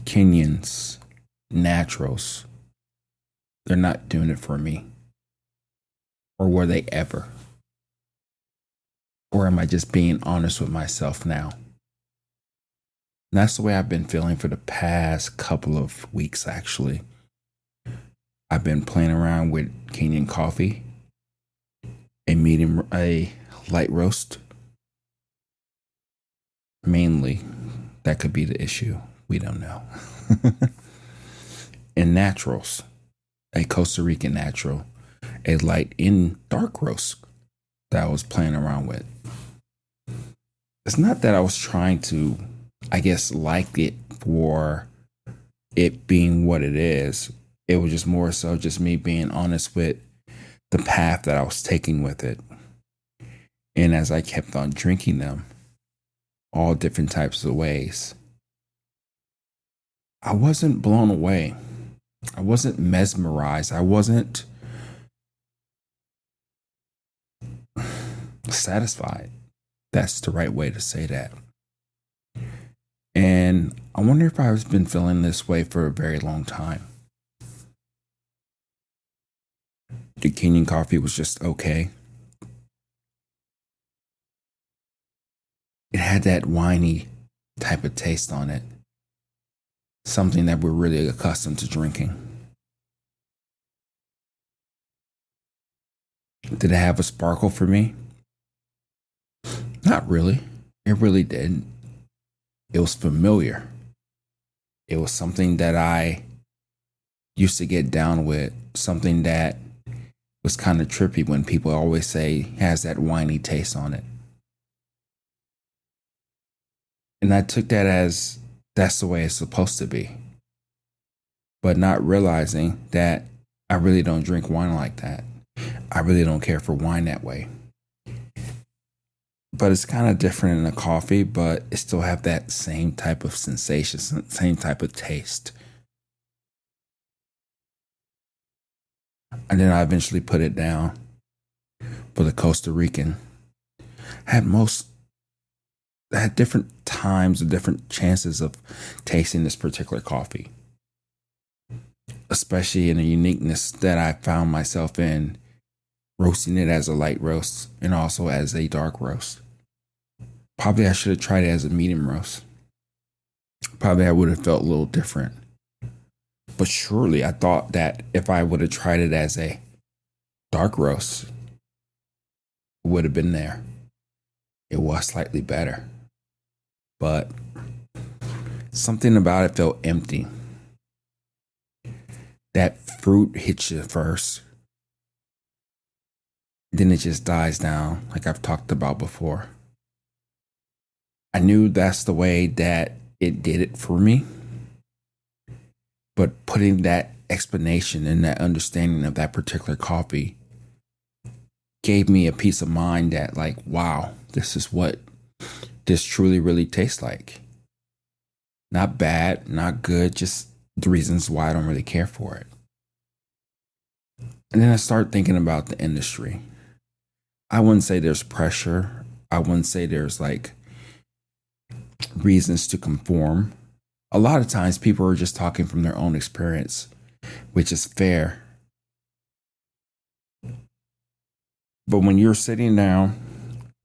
Kenyans, naturals, they're not doing it for me. Or were they ever? Or am I just being honest with myself now? And that's the way I've been feeling for the past couple of weeks, actually. I've been playing around with Kenyan coffee, a light roast, mainly. That could be the issue. We don't know. And naturals, a Costa Rican natural, a light in dark roast that I was playing around with. It's not that I was trying to, I guess, like it for it being what it is. It was just more so just me being honest with the path that I was taking with it. And as I kept on drinking them, all different types of ways, I wasn't blown away. I wasn't mesmerized. I wasn't satisfied. That's the right way to say that. And I wonder if I've been feeling this way for a very long time. The Kenyan coffee was just okay. It had that winey type of taste on it. Something that we're really accustomed to drinking. Did it have a sparkle for me? Not really. It really didn't. It was familiar. It was something that I used to get down with, something that was kind of trippy when people always say has that winey taste on it. And I took that as that's the way it's supposed to be. But not realizing that I really don't drink wine like that. I really don't care for wine that way. But it's kind of different in a coffee, but it still have that same type of sensation, same type of taste. And then I eventually put it down for the Costa Rican. I had different times or different chances of tasting this particular coffee, especially in the uniqueness that I found myself in roasting it as a light roast and also as a dark roast. Probably I should have tried it as a medium roast. Probably I would have felt a little different. But surely I thought that if I would have tried it as a dark roast, it would have been there. It was slightly better. But something about it felt empty. That fruit hits you first. Then it just dies down, like I've talked about before. I knew that's the way that it did it for me. But putting that explanation and that understanding of that particular coffee gave me a peace of mind that, like, wow, this is what this truly really tastes like. Not bad, not good, just the reasons why I don't really care for it. And then I started thinking about the industry. I wouldn't say there's pressure. I wouldn't say there's like reasons to conform. A lot of times people are just talking from their own experience, which is fair. But when you're sitting down,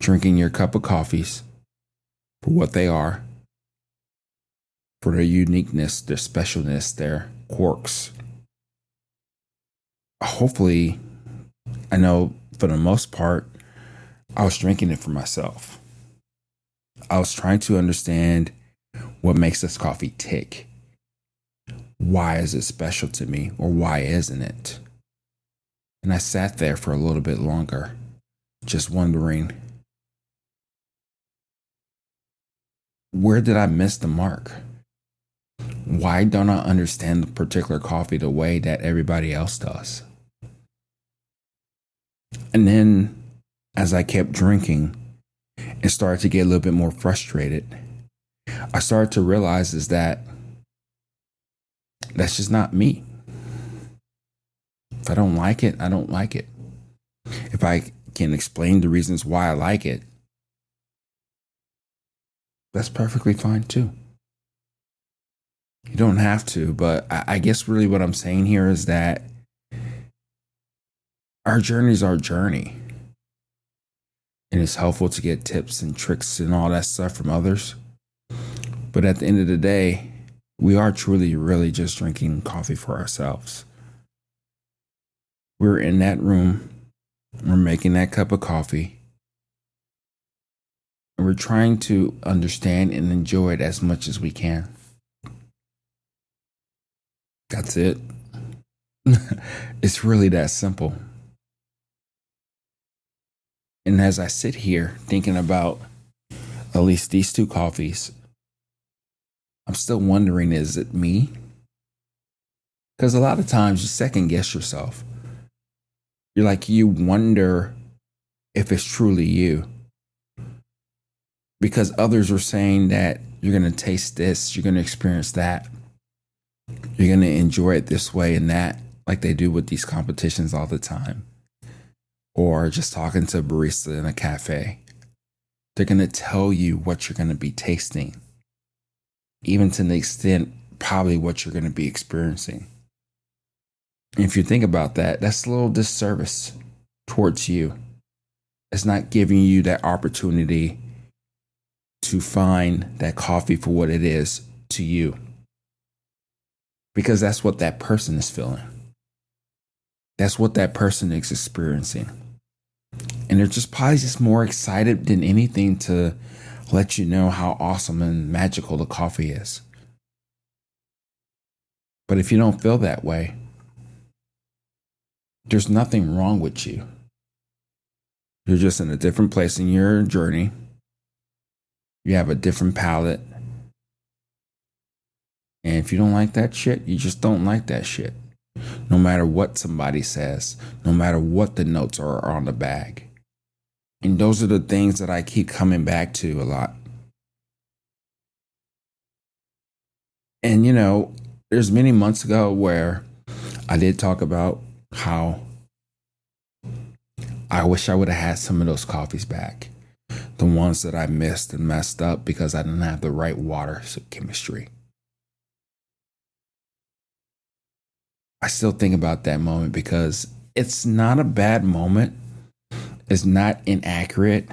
drinking your cup of coffees for what they are, for their uniqueness, their specialness, their quirks, hopefully, I know for the most part, I was drinking it for myself. I was trying to understand what makes this coffee tick. Why is it special to me, or why isn't it? And I sat there for a little bit longer, just wondering, where did I miss the mark? Why don't I understand the particular coffee the way that everybody else does? And then as I kept drinking and started to get a little bit more frustrated, I started to realize is that that's just not me. If I don't like it, I don't like it. If I can explain the reasons why I like it, that's perfectly fine too. You don't have to, but I guess really what I'm saying here is that our journey is our journey. And it's helpful to get tips and tricks and all that stuff from others. But at the end of the day, we are truly, really just drinking coffee for ourselves. We're in that room, we're making that cup of coffee, and we're trying to understand and enjoy it as much as we can. That's it. It's really that simple. And as I sit here thinking about at least these two coffees, I'm still wondering, is it me? Because a lot of times you second guess yourself. You're like, you wonder if it's truly you. Because others are saying that you're going to taste this, you're going to experience that, you're going to enjoy it this way and that, like they do with these competitions all the time. Or just talking to a barista in a cafe. They're going to tell you what you're going to be tasting, even to the extent probably what you're going to be experiencing. And if you think about that, that's a little disservice towards you. It's not giving you that opportunity to find that coffee for what it is to you. Because that's what that person is feeling. That's what that person is experiencing. And they're just probably just more excited than anything to let you know how awesome and magical the coffee is. But if you don't feel that way, there's nothing wrong with you. You're just in a different place in your journey. You have a different palate. And if you don't like that shit, you just don't like that shit. No matter what somebody says, no matter what the notes are on the bag. And those are the things that I keep coming back to a lot. And there's many months ago where I did talk about how I wish I would have had some of those coffees back. The ones that I missed and messed up because I didn't have the right water chemistry. I still think about that moment because it's not a bad moment. It's not inaccurate,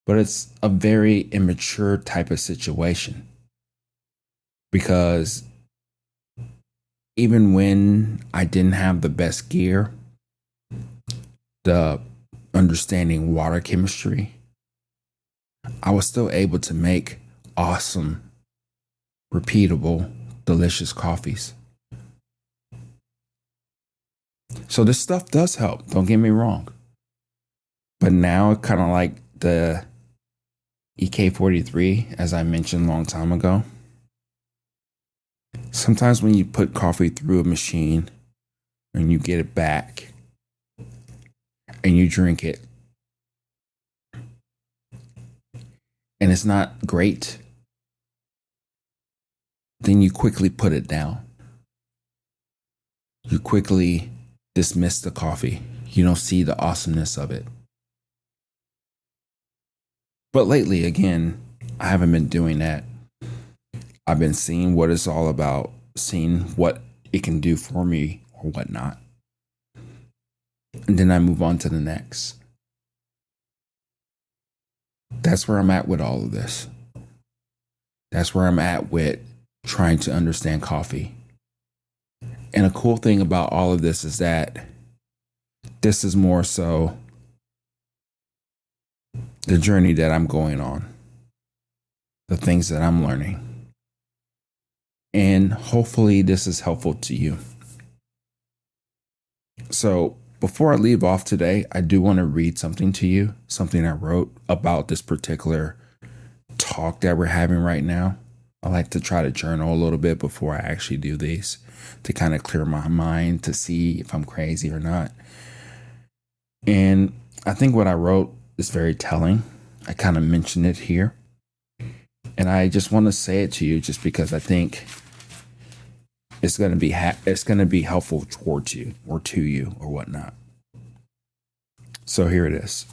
but it's a very immature type of situation. Because even when I didn't have the best gear, the understanding water chemistry, I was still able to make awesome, repeatable, delicious coffees. So this stuff does help, don't get me wrong. But now, kind of like the EK43, as I mentioned a long time ago, sometimes when you put coffee through a machine and you get it back and you drink it and it's not great, then you quickly put it down. You quickly dismiss the coffee. You don't see the awesomeness of it. But lately, again, I haven't been doing that. I've been seeing what it's all about, seeing what it can do for me or whatnot. And then I move on to the next. That's where I'm at with all of this. That's where I'm at with trying to understand coffee. And a cool thing about all of this is that this is more so the journey that I'm going on, the things that I'm learning. And hopefully this is helpful to you. So before I leave off today, I do want to read something to you, something I wrote about this particular talk that we're having right now. I like to try to journal a little bit before I actually do these to kind of clear my mind to see if I'm crazy or not. And I think what I wrote is very telling. I kind of mentioned it here. And I just want to say it to you just because I think it's going to be helpful towards you or to you or whatnot. So here it is.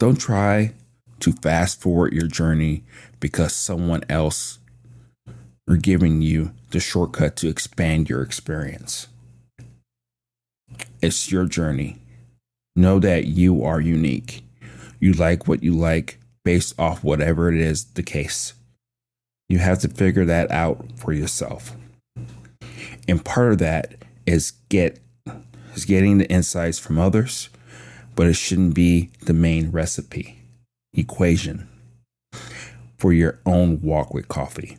Don't try to fast forward your journey because someone else or giving you the shortcut to expand your experience. It's your journey. Know that you are unique. You like what you like based off whatever it is the case. You have to figure that out for yourself. And part of that is getting the insights from others, but it shouldn't be the main recipe, equation for your own walk with coffee.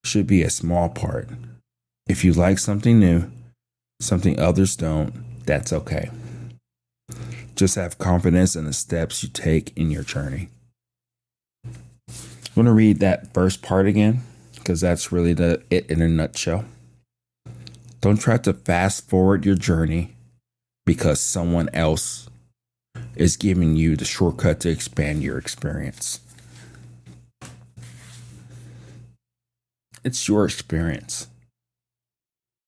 Should be a small part. If you like something new, something others don't, that's okay. Just have confidence in the steps you take in your journey. I'm going to read that first part again, because that's really it in a nutshell. Don't try to fast forward your journey because someone else is giving you the shortcut to expand your experience. It's your experience.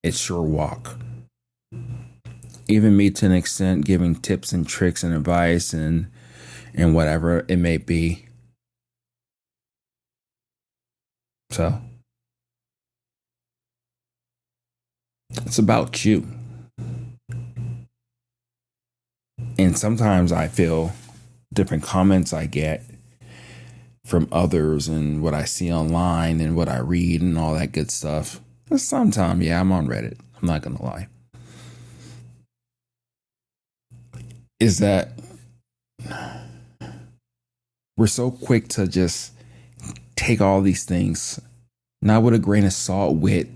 It's your walk. Even me, to an extent, giving tips and tricks and advice and whatever it may be. So it's about you. And sometimes I feel different comments I get from others and what I see online and what I read and all that good stuff. Sometimes, yeah, I'm on Reddit. I'm not going to lie. Is that we're so quick to just take all these things, not with a grain of salt, with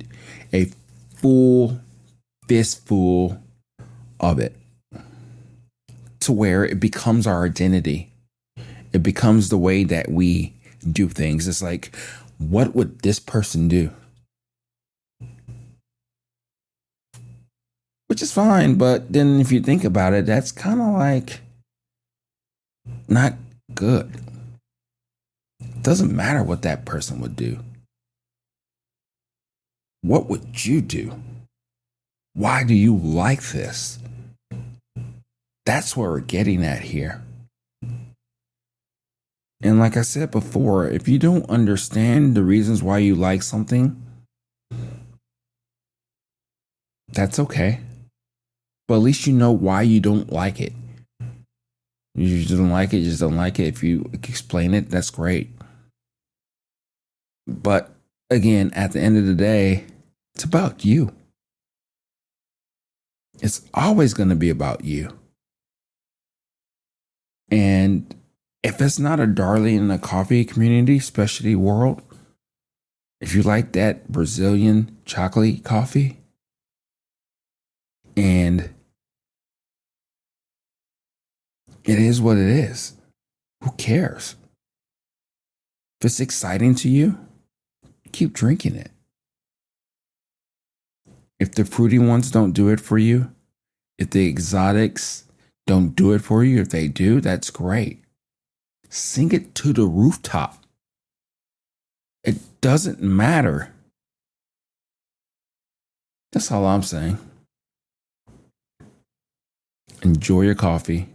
a full fistful of it, to where it becomes our identity. It becomes the way that we do things. It's like, what would this person do? Which is fine, but then if you think about it, that's kind of like not good. It doesn't matter what that person would do. What would you do? Why do you like this? That's what we're getting at here. And like I said before, if you don't understand the reasons why you like something, that's okay. But at least you know why you don't like it. You just don't like it, you just don't like it. If you explain it, that's great. But again, at the end of the day, it's about you. It's always going to be about you. And if it's not a darling in the coffee community, specialty world, if you like that Brazilian chocolate coffee, and it is what it is, who cares? If it's exciting to you, keep drinking it. If the fruity ones don't do it for you, if the exotics don't do it for you, if they do, that's great. Sing it to the rooftop. It doesn't matter. That's all I'm saying. Enjoy your coffee.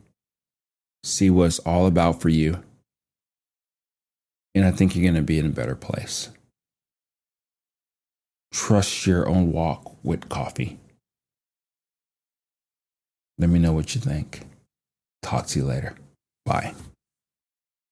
See what it's all about for you. And I think you're going to be in a better place. Trust your own walk with coffee. Let me know what you think. Talk to you later. Bye.